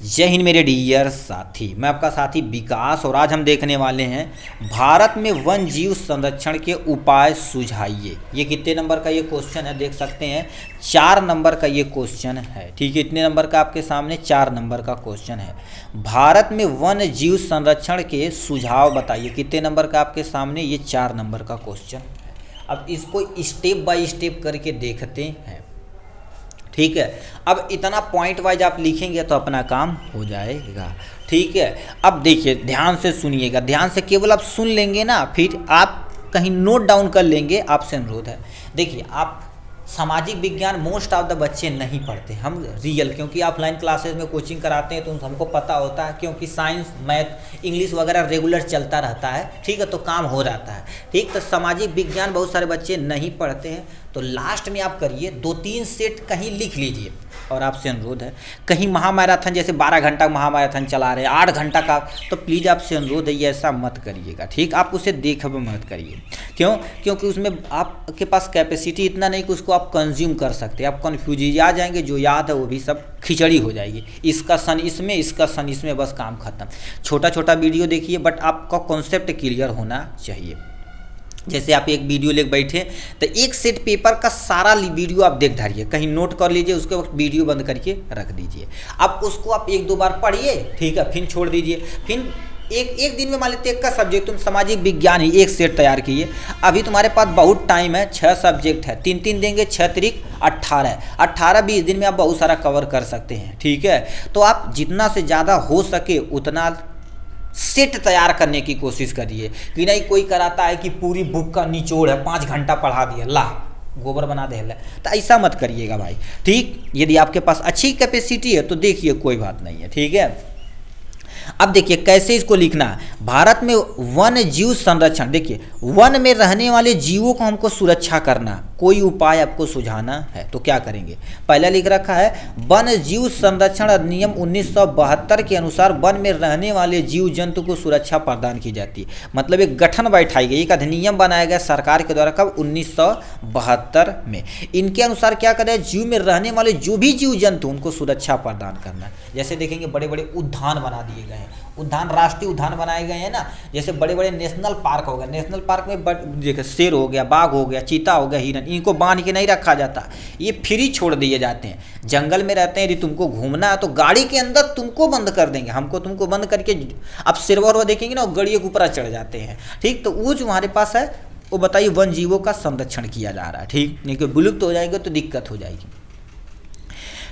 जय हिंद मेरे डियर साथी, मैं आपका साथी विकास और आज हम देखने वाले हैं भारत में वन जीव संरक्षण के उपाय सुझाइए। ये कितने नंबर का ये क्वेश्चन है देख सकते हैं, 4 नंबर का ये क्वेश्चन है। ठीक है, इतने नंबर का आपके सामने 4 नंबर का क्वेश्चन है। भारत में वन जीव संरक्षण के सुझाव बताइए। कितने नंबर का आपके सामने ये 4 नंबर का क्वेश्चन है। अब इसको स्टेप बाय स्टेप करके देखते हैं। ठीक है, अब इतना पॉइंट वाइज आप लिखेंगे तो अपना काम हो जाएगा। ठीक है, अब देखिए ध्यान से सुनिएगा, ध्यान से केवल आप सुन लेंगे ना, फिर आप कहीं नोट डाउन कर लेंगे, आपसे अनुरोध है। देखिए, आप सामाजिक विज्ञान मोस्ट ऑफ द बच्चे नहीं पढ़ते, हम रियल, क्योंकि ऑफलाइन क्लासेस में कोचिंग कराते हैं तो हमको पता होता है, क्योंकि साइंस मैथ इंग्लिश वगैरह रेगुलर चलता रहता है। ठीक है, तो काम हो जाता है। ठीक, तो सामाजिक विज्ञान बहुत सारे बच्चे नहीं पढ़ते हैं, तो लास्ट में आप करिए 2-3 सेट कहीं लिख लीजिए। और आपसे अनुरोध है, कहीं महामैराथन जैसे 12 घंटा महामैराथन चला रहे हैं, 8 घंटा का, तो प्लीज़ आपसे अनुरोध है ये ऐसा मत करिएगा। ठीक, आप उसे देख मत करिए। क्यों? क्योंकि उसमें आपके पास कैपेसिटी इतना नहीं कि उसको आप कंज्यूम कर सकते। आप कन्फ्यूज आ जाएंगे, जो याद है वो भी सब खिचड़ी हो जाएगी। इसका सन इसमें, इसका सन इसमें, बस काम खत्म। छोटा छोटा वीडियो देखिए, बट आपका कॉन्सेप्ट क्लियर होना चाहिए। जैसे आप एक वीडियो लेकर बैठे तो एक सेट पेपर का सारा वीडियो आप देख धारिए, कहीं नोट कर लीजिए, उसके वक्त वीडियो बंद करके रख दीजिए। अब उसको आप 1-2 बार पढ़िए, ठीक है, फिर छोड़ दीजिए। फिर एक दिन में मान लेते एक का सब्जेक्ट, तुम सामाजिक विज्ञान ही एक सेट तैयार किए। अभी तुम्हारे पास बहुत टाइम है, 6 सब्जेक्ट है, 3-3 देंगे, 6 त्रिक 18-20 दिन में आप बहुत सारा कवर कर सकते हैं। ठीक है, तो आप जितना से ज़्यादा हो सके उतना सेट तैयार करने की कोशिश करिए। कि नहीं कोई कराता है कि पूरी बुक का निचोड़ है, 5 घंटा पढ़ा दिया, ला गोबर बना दे, तो ऐसा मत करिएगा भाई। ठीक, यदि आपके पास अच्छी कैपेसिटी है तो देखिए, कोई बात नहीं है। ठीक है, अब देखिए कैसे इसको लिखना है। भारत में वन जीव संरक्षण, देखिए वन में रहने वाले जीवों को हमको सुरक्षा करना, कोई उपाय आपको सुझाना है तो क्या करेंगे। पहला लिख रखा है, वन जीव संरक्षण अधिनियम 1972 के अनुसार वन में रहने वाले जीव जंतु को सुरक्षा प्रदान की जाती है। मतलब एक गठन बैठाई गई, एक अधिनियम बनाया गया सरकार के द्वारा, कब 1972 में। इनके अनुसार क्या करें, जीव में रहने वाले जो भी जीव जंतु उनको सुरक्षा प्रदान करना। जैसे देखेंगे बड़े बड़े उद्यान बना दिए गए हैं, उद्यान राष्ट्रीय उद्यान बनाए गए हैं ना, जैसे बड़े बड़े नेशनल पार्क हो गए। नेशनल पार्क में देखिए शेर हो गया, बाघ हो गया, चीता हो गया, हिरन, इनको बांध के नहीं रखा जाता, ये फ्री छोड़ दिए जाते हैं। जंगल में रहते हैं, यदि तुमको घूमना है तो गाड़ी के अंदर तुमको बंद कर देंगे, हमको तुमको बंद करके। अब शेरवा देखेंगे ना, गाड़ी के ऊपर चढ़ जाते हैं। ठीक, तो वो जो हमारे पास है वो बताइए वन जीवों का संरक्षण किया जा रहा है। ठीक, नहीं कि विलुप्त हो जाएंगे तो दिक्कत हो जाएगी।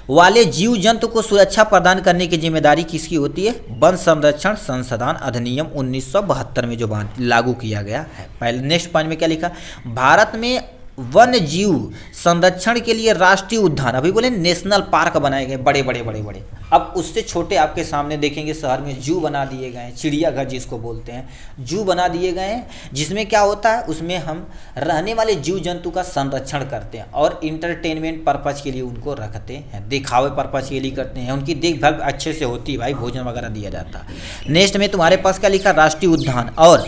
वाले जीव जंतु को सुरक्षा प्रदान करने की जिम्मेदारी किसकी होती है, वन संरक्षण संशोधन अधिनियम 1972 में जो लागू किया गया है। पहले नेक्स्ट पॉइंट में क्या लिखा, भारत में वन जीव संरक्षण के लिए राष्ट्रीय उद्यान, अभी बोले नेशनल पार्क बनाए गए, बड़े बड़े बड़े बड़े। अब उससे छोटे आपके सामने देखेंगे शहर में जू बना दिए गए हैं, चिड़ियाघर जिसको बोलते हैं, जू बना दिए गए हैं, जिसमें क्या होता है, उसमें हम रहने वाले जीव जंतु का संरक्षण करते हैं और इंटरटेनमेंट पर्पज़ के लिए उनको रखते हैं, दिखावे पर्पज़ के लिए करते हैं, उनकी देखभाल अच्छे से होती है भाई, भोजन वगैरह दिया जाता है। नेक्स्ट में तुम्हारे पास क्या लिखा, राष्ट्रीय उद्यान और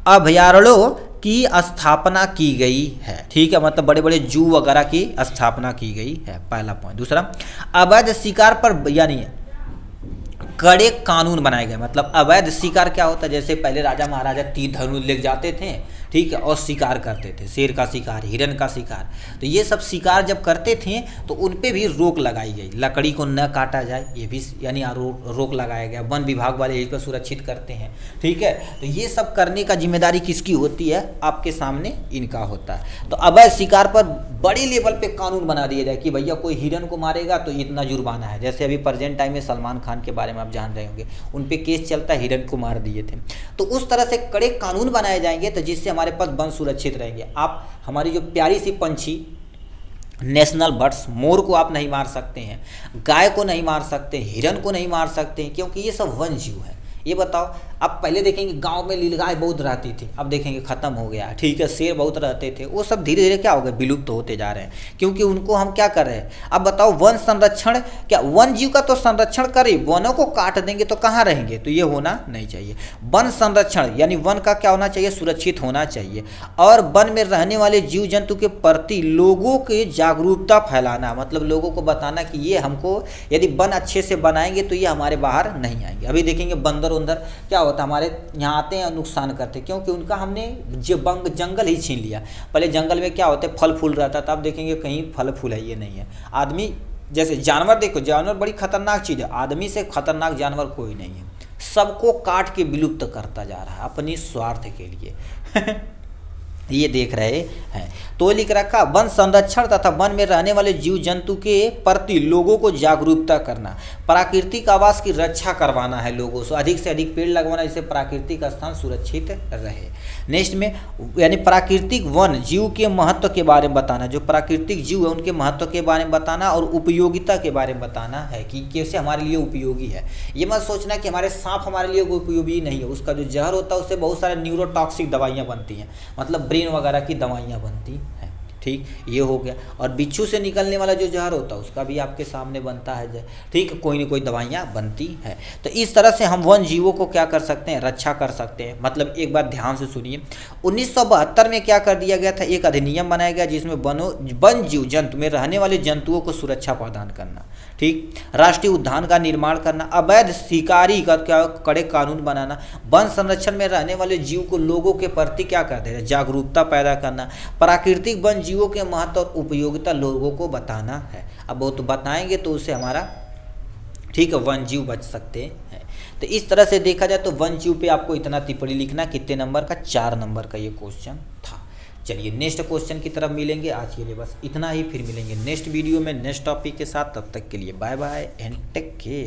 अभयारण्यों की स्थापना की गई है। ठीक है, मतलब बड़े बड़े जू वगैरह की स्थापना की गई है, पहला पॉइंट। दूसरा, अवैध शिकार पर यानी कड़े कानून बनाए गए। मतलब अवैध शिकार क्या होता है, जैसे पहले राजा महाराजा तीर धनुष ले जाते थे, ठीक है, और शिकार करते थे, शेर का शिकार, हिरन का शिकार। तो ये सब शिकार जब करते थे तो उन पे भी रोक लगाई गई, लकड़ी को न काटा जाए, ये भी यानी रोक लगाया गया। वन विभाग वाले इसको सुरक्षित करते हैं। ठीक है, तो ये सब करने का जिम्मेदारी किसकी होती है, आपके सामने इनका होता है। तो अवैध शिकार पर बड़े लेवल पे कानून बना दिया जाए कि भैया कोई हिरन को मारेगा तो इतना जुर्माना है। जैसे अभी प्रेजेंट टाइम में सलमान खान के बारे में आप जान रहे होंगे, उन पे केस चलता है, हिरन को मार दिए थे। तो उस तरह से कड़े कानून बनाए जाएंगे तो जिससे हमारे पास वन सुरक्षित रहेंगे। आप हमारी जो प्यारी सी पंछी नेशनल बर्ड्स, मोर को आप नहीं मार सकते हैं, गाय को नहीं मार सकते, हिरन को नहीं मार सकते हैं, क्योंकि ये सब वन जीव है, ये बताओ, अब पहले देखेंगे गांव में नीलगाय बहुत रहती थी, अब देखेंगे खत्म हो गया, ठीक है। शेर बहुत रहते थे, वो सब धीरे धीरे क्या हो गए, विलुप्त होते जा रहे हैं, क्योंकि उनको हम क्या कर रहे हैं। अब बताओ वन संरक्षण, क्या वन जीव का तो संरक्षण करें, वनों को काट देंगे तो कहाँ रहेंगे, तो ये होना नहीं चाहिए। वन संरक्षण यानी वन का क्या होना चाहिए, सुरक्षित होना चाहिए। और वन में रहने वाले जीव जंतु के प्रति लोगों के जागरूकता फैलाना, मतलब लोगों को बताना कि ये हमको यदि वन अच्छे से बनाएंगे तो ये हमारे बाहर नहीं आएंगे। अभी देखेंगे बंदर उंदर क्या होता है, हमारे यहाँ आते हैं नुकसान करते हैं, क्योंकि उनका हमने जंगल ही छीन लिया। पहले जंगल में क्या होते फल फूल रहता था, अब देखेंगे कहीं फल फूल है ये नहीं है। आदमी जैसे जानवर, देखो जानवर बड़ी खतरनाक चीज़ है, आदमी से खतरनाक जानवर कोई नहीं है। सबको काट के विलुप्त करता जा रहा है अपनी स्वार्थ के लिए ये देख रहे हैं। तो लिख रखा वन संरक्षण तथा वन में रहने वाले जीव जंतु के प्रति लोगों को जागरूकता करना, प्राकृतिक आवास की रक्षा करवाना है लोगों से, अधिक से अधिक पेड़ लगवाना जिससे प्राकृतिक स्थान सुरक्षित रहे। नेक्स्ट में यानी प्राकृतिक वन जीव के महत्व के बारे में बताना, जो प्राकृतिक जीव है उनके महत्व के बारे में बताना और उपयोगिता के बारे में बताना है कि कैसे हमारे लिए उपयोगी है। ये मत सोचना कि हमारे सांप हमारे लिए उपयोगी नहीं है, उसका जो जहर होता है उससे बहुत सारे न्यूरोटॉक्सिक दवाइयाँ बनती हैं, मतलब ब्रेन वगैरह की दवाइयाँ बनती हैं, ठीक, ये हो गया। और बिच्छू से निकलने वाला जो जहर होता है उसका भी आपके सामने बनता है, ठीक, कोई ना कोई दवाइयाँ बनती हैं। तो इस तरह से हम वन जीवों को क्या कर सकते हैं, रक्षा कर सकते हैं। मतलब एक बार ध्यान से सुनिए, 1972 में क्या कर दिया गया था, एक अधिनियम बनाया गया जिसमें वन जीव जंतु में रहने वाले जंतुओं को सुरक्षा प्रदान करना, ठीक, राष्ट्रीय उद्यान का निर्माण करना, अवैध शिकारी का क्या कड़े कानून बनाना, वन संरक्षण में रहने वाले जीव को लोगों के प्रति क्या कर देना, जागरूकता पैदा करना, प्राकृतिक वन जीवों के महत्व और उपयोगिता लोगों को बताना है। अब वो तो बताएंगे तो उससे हमारा, ठीक है, वन जीव बच सकते हैं। तो इस तरह से देखा जाए तो वन जीव पे आपको इतना टिप्पणी लिखना, कितने नंबर का, 4 नंबर का ये क्वेश्चन था। चलिए नेक्स्ट क्वेश्चन की तरफ मिलेंगे, आज के लिए बस इतना ही, फिर मिलेंगे नेक्स्ट वीडियो में नेक्स्ट टॉपिक के साथ। तब तक के लिए bye bye and take care.